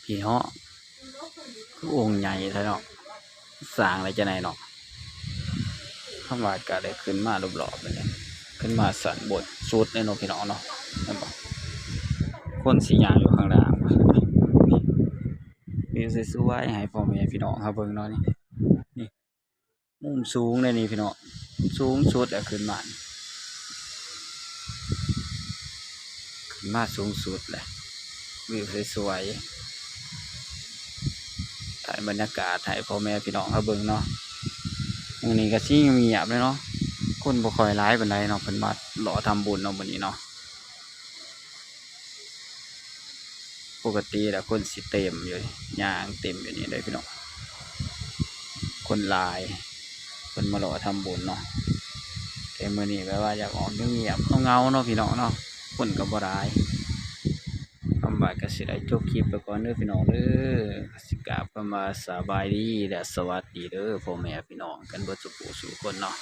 พี่เนาะคือองค์ใหญ่แท้เนาะสร้างอะไรจะไหนเนาะข้าว่าก็ได้ขึ้นมารอบๆเลยขึ้นมาสันบนสุดเลยเนาะพี่น้องเนาะเห็นบ่คนสีย่างอยู่ข้างล่างนี่วิวสวยๆให้พ่อแม่พี่น้องครับเบิ่งเนาะนี่มุมสูงเลยนี่พี่น้องสูงสุดแล้วขึ้นมาสูงสุดเลยวิวสวยๆถ่ายบรรยากาศถ่ายพ่อแม่พี่น้องครับเบิ่งเนาะมื้อนี้ก็สิเงียบเลยเนาะคนบ่ค่อยหลายปานใดเนาะเพิ่นมาเลาะทำบุญเนาะมื้อนี้เนาะปกติแล้วคนสิเต็มอยู่ย่างเต็มอยู่นี่เลยพี่น้องคนหลายเพิ่นมาเลาะทำบุญเนาะแต่มื้อนี้แปลว่าอยากออกเงียบๆเงาๆเนาะพี่น้องเนาะคนก็บ่หลายคำว่าก็สิได้จบคลิปไปก่อนเด้อพี่น้องเด้อสิกราบคำว่าสบายดีและสวัสดีเด้อพ่อแม่พี่น้องกันเบิดทุกผู้ทุกคนเนาะ